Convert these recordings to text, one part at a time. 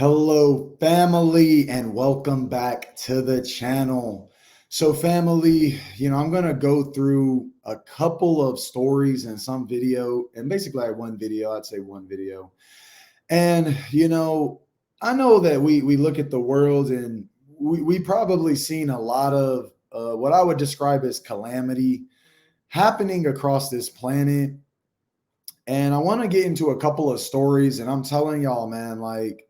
Hello, family, and welcome back to the channel. So, family, I'm going to go through a couple of stories and some video, and basically, I have one video. I'd say one video. And, I know that we look at the world and we probably seen a lot of what I would describe as calamity happening across this planet. And I want to get into a couple of stories, and I'm telling y'all, man, like,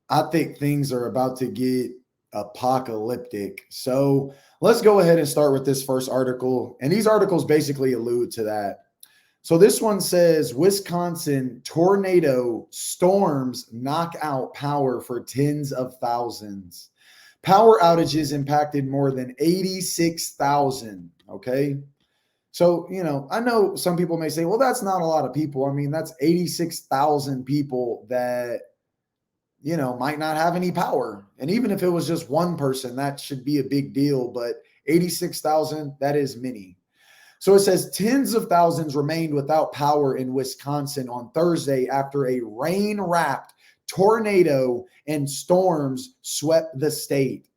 I think things are about to get apocalyptic. So let's go ahead and start with this first article. And these articles basically allude to that. So this one says Wisconsin tornado storms knock out power for tens of thousands. Power outages impacted more than 86,000. Okay. So, I know some people may say, well, that's not a lot of people. I mean, that's 86,000 people that might not have any power. And even if it was just one person, that should be a big deal. But 86,000, that is many. So it says tens of thousands remained without power in Wisconsin on Thursday after a rain-wrapped tornado and storms swept the state.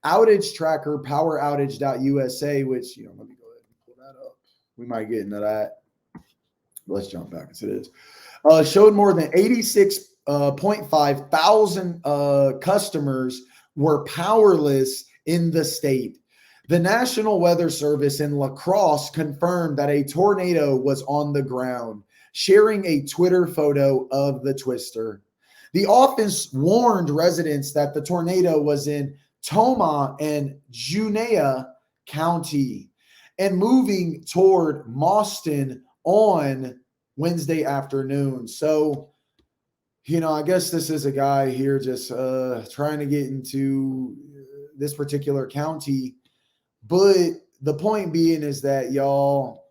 Outage tracker poweroutage.usa, which, let me go ahead and pull that up. We might get into that. Let's jump back into this. Showed more than 86.5 thousand customers were powerless in the state. The National Weather Service in La Crosse confirmed that a tornado was on the ground, sharing a Twitter photo of the twister. The office warned residents that the tornado was in Tomah and Juneau County and moving toward Mauston on Wednesday afternoon. So, I guess this is a guy here just trying to get into this particular county. But the point being is that, y'all,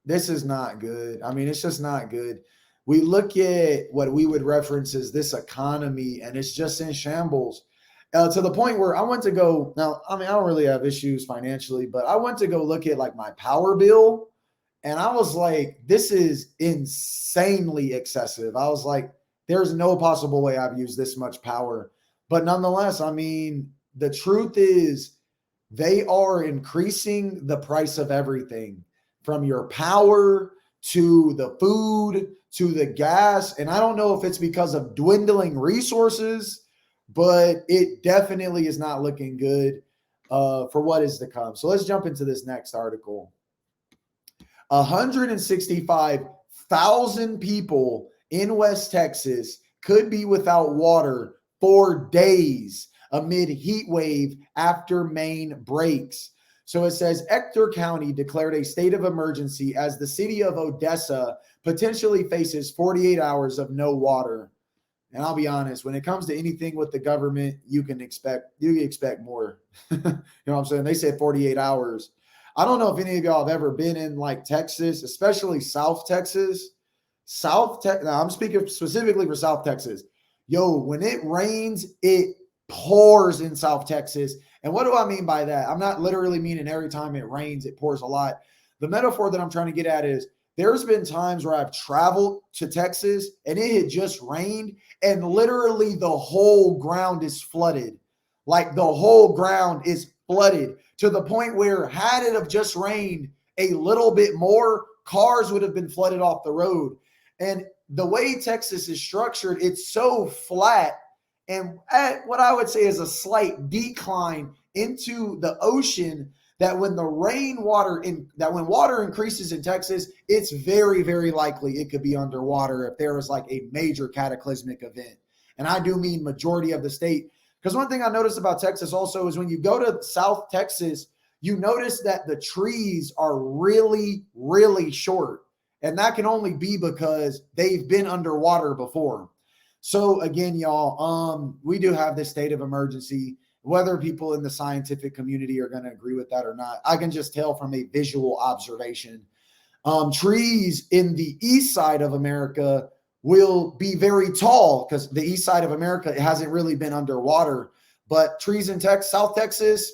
this is not good. I mean, it's just not good. We look at what we would reference as this economy, and it's just in shambles. To the point where I went to go, now, I mean, I don't really have issues financially, but I went to go look at like my power bill, and I was like, this is insanely excessive. I was like, there's no possible way I've used this much power. But nonetheless, I mean, the truth is they are increasing the price of everything from your power to the food to the gas. And I don't know if it's because of dwindling resources, but it definitely is not looking good for what is to come. So let's jump into this next article. 165,000 people in West Texas could be without water for days amid heat wave after main breaks. So it says Ector County declared a state of emergency as the city of Odessa potentially faces 48 hours of no water. And I'll be honest, when it comes to anything with the government, you can expect more. You know what I'm saying? They said 48 hours. I don't know if any of y'all have ever been in like Texas, especially South Texas. Now I'm speaking specifically for South Texas. Yo, when it rains, it pours in South Texas. And what do I mean by that? I'm not literally meaning every time it rains, it pours a lot. The metaphor that I'm trying to get at is there's been times where I've traveled to Texas and it had just rained and literally the whole ground is flooded. Like the whole ground is flooded to the point where had it have just rained a little bit more, cars would have been flooded off the road. And the way Texas is structured, it's so flat and at what I would say is a slight decline into the ocean that when when water increases in Texas, it's very, very likely it could be underwater if there was like a major cataclysmic event. And I do mean majority of the state. Because one thing I noticed about Texas also is when you go to South Texas, you notice that the trees are really, really short. And that can only be because they've been underwater before. So again, y'all, we do have this state of emergency. Whether people in the scientific community are going to agree with that or not, I can just tell from a visual observation. Trees in the east side of America will be very tall because the east side of America hasn't really been underwater. But trees in South Texas,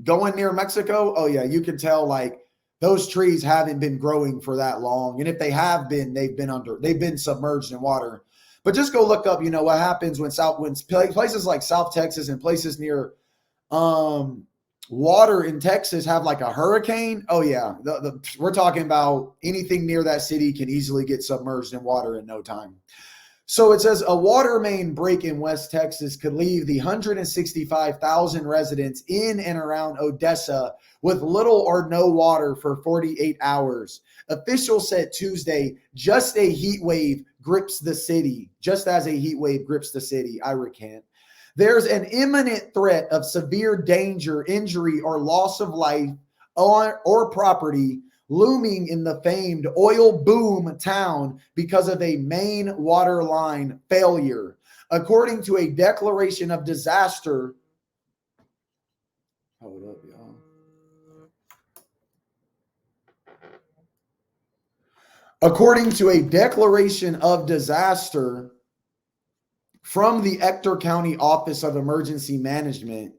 going near Mexico, oh yeah, you can tell like those trees haven't been growing for that long. And if they have been, they've been submerged in water. But just go look up, what happens when places like South Texas and places near water in Texas have like a hurricane. Oh yeah, we're talking about anything near that city can easily get submerged in water in no time. So it says a water main break in West Texas could leave the 165,000 residents in and around Odessa with little or no water for 48 hours. Officials said Tuesday, just as a heat wave grips the city. I recant. There's an imminent threat of severe danger, injury, or loss of life or property looming in the famed oil boom town because of a main water line failure. According to a declaration of disaster. Hold up, y'all. According to a declaration of disaster from the Ector County Office of Emergency Management,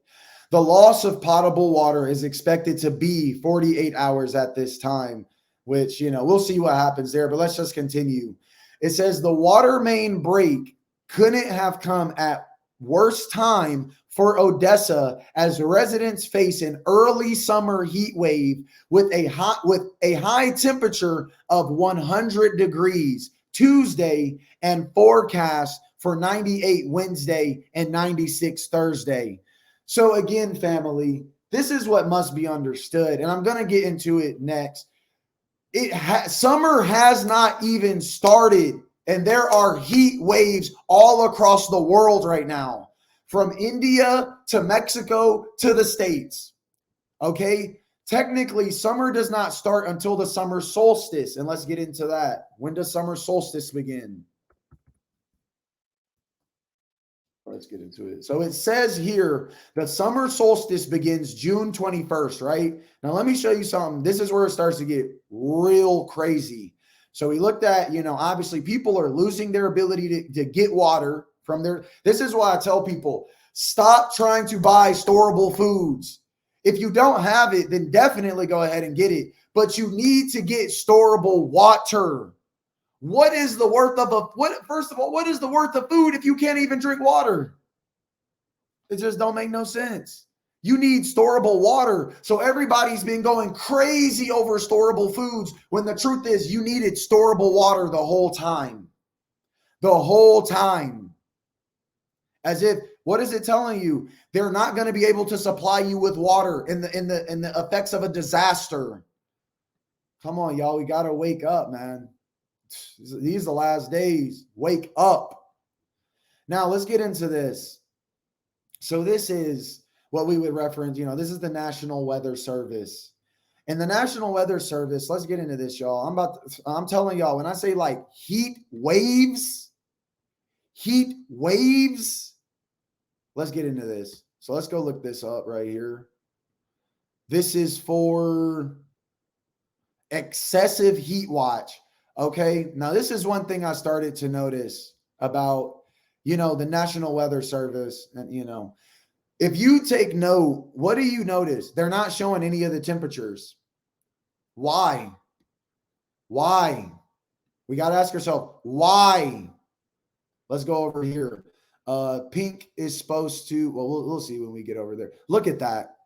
the loss of potable water is expected to be 48 hours at this time, which, we'll see what happens there, but let's just continue. It says the water main break couldn't have come at worse time for Odessa as residents face an early summer heat wave with a high temperature of 100 degrees Tuesday and forecast for 98 Wednesday and 96 Thursday. So again, family, this is what must be understood, and I'm going to get into it next. Summer has not even started, and there are heat waves all across the world right now, from India to Mexico to the States. Okay? Technically, summer does not start until the summer solstice, and let's get into that. When does summer solstice begin? Let's get into it. So it says here the summer solstice begins June 21st, right? Now, let me show you something. This is where it starts to get real crazy. So we looked at, obviously people are losing their ability to get water from their. This is why I tell people, stop trying to buy storable foods. If you don't have it, then definitely go ahead and get it. But you need to get storable water. What is the worth of first of all, what is the worth of food if you can't even drink water? It just don't make no sense. You need storable water. So everybody's been going crazy over storable foods when the truth is you needed storable water the whole time. The whole time. As if, what is it telling you? They're not going to be able to supply you with water in the effects of a disaster. Come on, y'all. We got to wake up, man. These are the last days. Wake up. Now, let's get into this. So this is what we would reference, this is the National Weather Service. And the National Weather Service, let's get into this, y'all. I'm telling y'all, when I say like heat waves, let's get into this. So let's go look this up right here. This is for excessive heat watch. Okay. Now, this is one thing I started to notice about, the National Weather Service. And, if you take note, what do you notice? They're not showing any of the temperatures. Why? We got to ask ourselves, why? Let's go over here. Pink is supposed to, we'll see when we get over there. Look at that.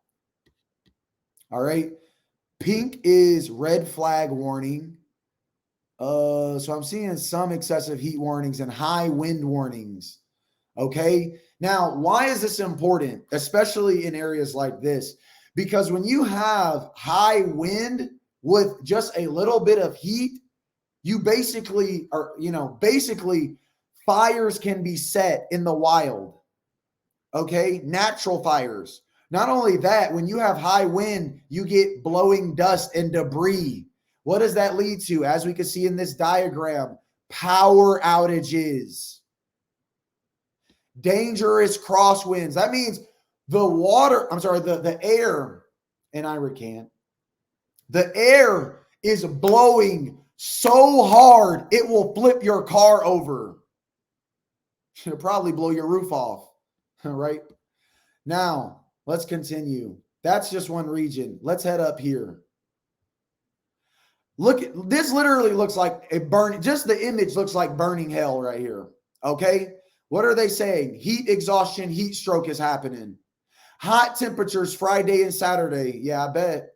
All right. Pink is red flag warning. So I'm seeing some excessive heat warnings and high wind warnings. Okay. Now, why is this important, especially in areas like this? Because when you have high wind with just a little bit of heat, you basically fires can be set in the wild. Okay. Natural fires. Not only that, when you have high wind, you get blowing dust and debris. What does that lead to? As we can see in this diagram, power outages, dangerous crosswinds. That means the air, and I recant, the air is blowing so hard, it will flip your car over. It'll probably blow your roof off. All right. Now, let's continue. That's just one region. Let's head up here. Look, this literally looks like a burning, just the image looks like burning hell right here. Okay. What are they saying? Heat exhaustion, heat stroke is happening. Hot temperatures Friday and Saturday. Yeah, I bet.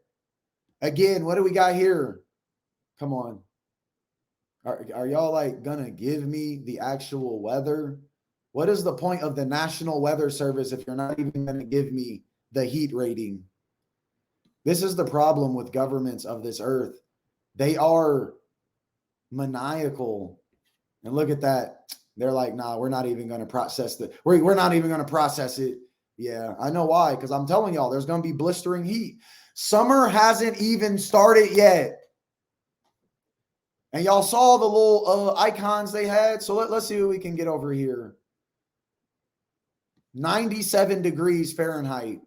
Again, what do we got here? Come on. Are y'all like gonna give me the actual weather? What is the point of the National Weather Service if you're not even gonna give me the heat rating? This is the problem with governments of this earth. They are maniacal. And look at that. They're like, nah, we're not even going to process the, we're not even going to process it. Yeah, I know why. Because I'm telling y'all, there's going to be blistering heat. Summer hasn't even started yet. And y'all saw the little icons they had. So let's see what we can get over here. 97 degrees Fahrenheit.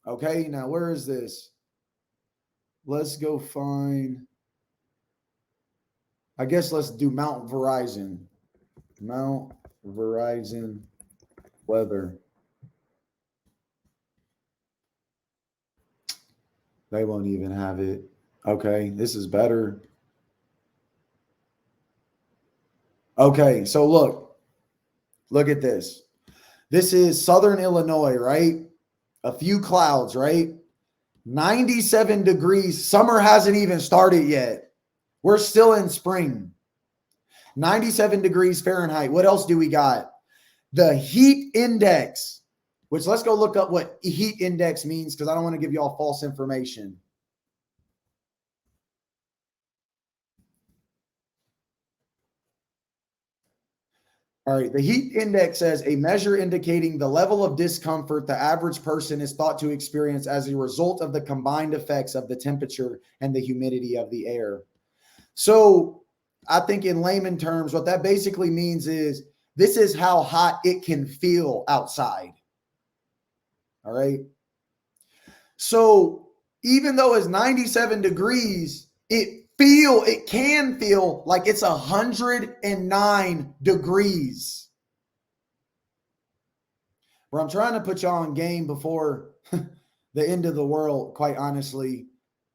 Okay, now where is this? Let's go find, I guess let's do Mount Verizon. Mount Verizon weather. They won't even have it. Okay, this is better. Okay, so look at this. This is Southern Illinois, right? A few clouds, right? 97 degrees. Summer hasn't even started yet. We're still in spring. 97 degrees Fahrenheit. What else do we got? The heat index, which let's go look up what heat index means because I don't want to give you all false information. All right, the heat index says a measure indicating the level of discomfort the average person is thought to experience as a result of the combined effects of the temperature and the humidity of the air. So I think in layman terms, what that basically means is this is how hot it can feel outside. All right. So even though it's 97 degrees, it can feel like it's 109 degrees. Where I'm trying to put y'all on game before the end of the world, quite honestly,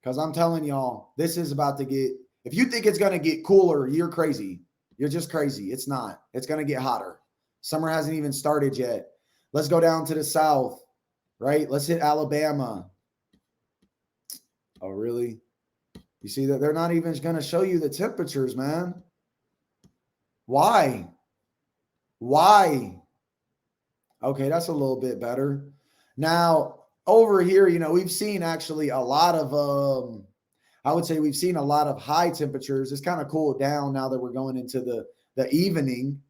because I'm telling y'all, this is about to get, if you think it's going to get cooler, you're crazy. You're just crazy. It's not. It's going to get hotter. Summer hasn't even started yet. Let's go down to the south, right? Let's hit Alabama. Oh, really? You see that they're not even going to show you the temperatures, man. Why? Why? Okay, that's a little bit better. Now, over here, you know, we've seen actually a lot of, I would say we've seen a lot of high temperatures. It's kind of cooled down now that we're going into the evening.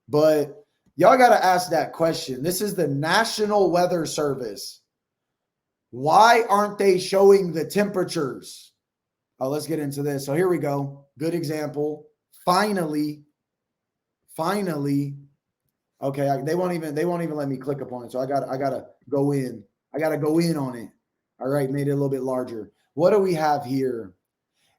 But y'all got to ask that question. This is the National Weather Service. Why aren't they showing the temperatures? Oh, let's get into this. So here we go. Good example. Finally. Okay, they won't even let me click upon it. So I gotta go in. I gotta go in on it. All right, made it a little bit larger. What do we have here?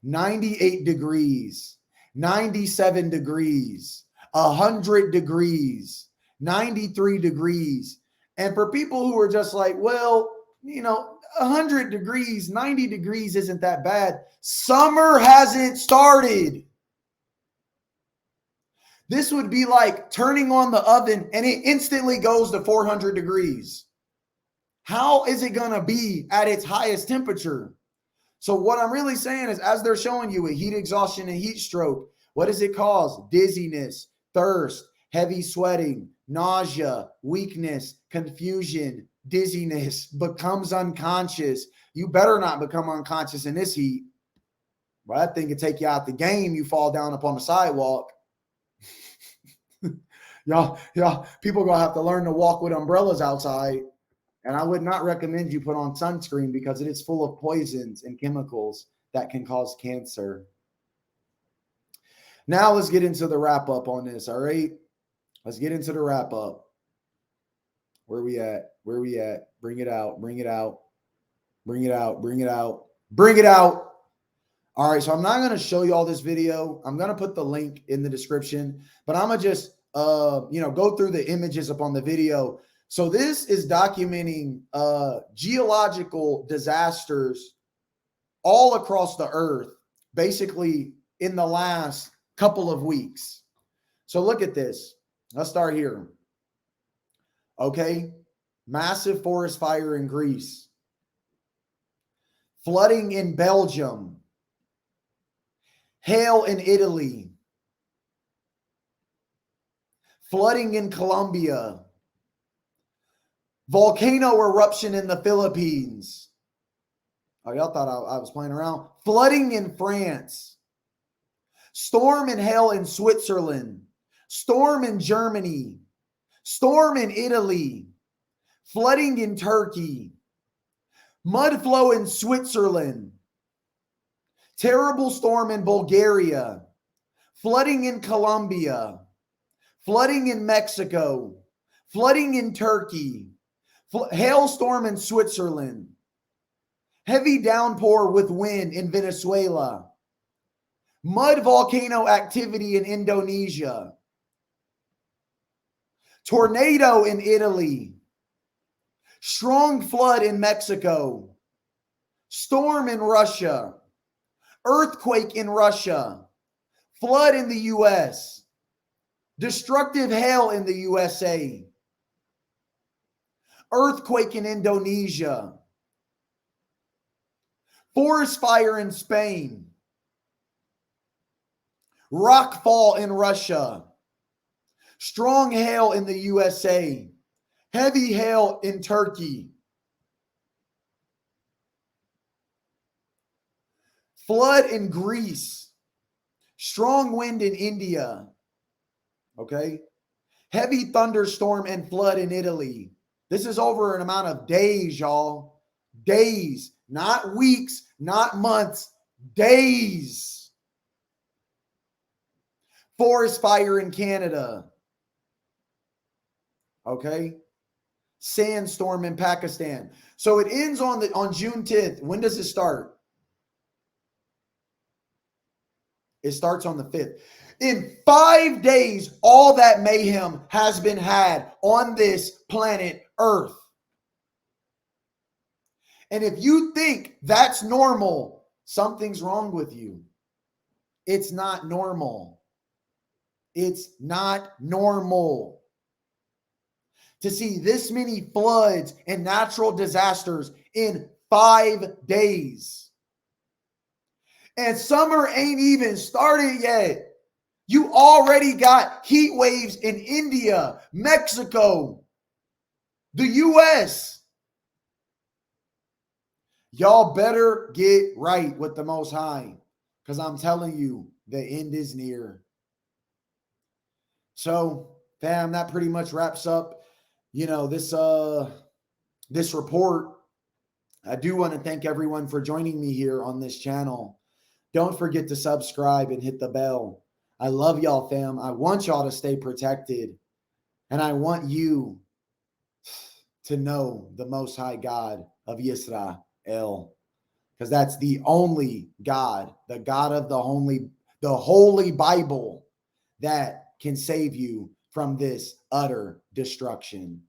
98 degrees, 97 degrees, 100 degrees, 93 degrees. And for people who are just like, well, you know, 100 degrees, 90 degrees isn't that bad. Summer hasn't started. This would be like turning on the oven and it instantly goes to 400 degrees. How is it going to be at its highest temperature? So what I'm really saying is, as they're showing you with heat exhaustion and heat stroke, what does it cause? Dizziness, thirst, heavy sweating, nausea, weakness, confusion, dizziness, becomes unconscious. You better not become unconscious in this heat. Well, that thing could take you out the game. You fall down up on the sidewalk. y'all, people gonna have to learn to walk with umbrellas outside. And I would not recommend you put on sunscreen because it is full of poisons and chemicals that can cause cancer. Now let's get into the wrap up on this. All right. Let's get into the wrap up. Where we at? Where we at? Bring it out. Bring it out. Bring it out. Bring it out. Bring it out. All right. So I'm not going to show you all this video. I'm going to put the link in the description, but I'm going to just, go through the images up on the video. So this is documenting geological disasters all across the earth, basically in the last couple of weeks. So look at this. Let's start here. Okay. Massive forest fire in Greece. Flooding in Belgium. Hail in Italy. Flooding in Colombia. Volcano eruption in the Philippines. Oh, y'all thought I was playing around. Flooding in France. Storm and hail in Switzerland. Storm in Germany. Storm in Italy. Flooding in Turkey. Mud flow in Switzerland. Terrible storm in Bulgaria. Flooding in Colombia. Flooding in Mexico. Flooding in Turkey. Hailstorm in Switzerland. Heavy downpour with wind in Venezuela. Mud volcano activity in Indonesia. Tornado in Italy. Strong flood in Mexico. Storm in Russia. Earthquake in Russia. Flood in the U.S. Destructive hail in the USA. Earthquake in Indonesia. Forest fire in Spain. Rockfall in Russia. Strong hail in the USA. Heavy hail in Turkey. Flood in Greece. Strong wind in India. Okay. Heavy thunderstorm and flood in Italy. This is over an amount of days, y'all. Days, not weeks, not months, days. Forest fire in Canada. Okay. Sandstorm in Pakistan. So it ends on June 10th. When does it start? It starts on the 5th. In 5 days, all that mayhem has been had on this planet Earth. And if you think that's normal, something's wrong with you. It's not normal. It's not normal to see this many floods and natural disasters in 5 days. And summer ain't even started yet. You already got heat waves in India, Mexico, the U.S. Y'all better get right with the Most High, because I'm telling you, the end is near. So, fam, that pretty much wraps up, this report. I do want to thank everyone for joining me here on this channel. Don't forget to subscribe and hit the bell. I love y'all, fam. I want y'all to stay protected. And I want you to know the Most High God of Yisrael. Because that's the only God, the God of the Holy Bible, that can save you from this utter destruction.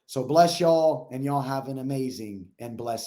So bless y'all, and y'all have an amazing and blessed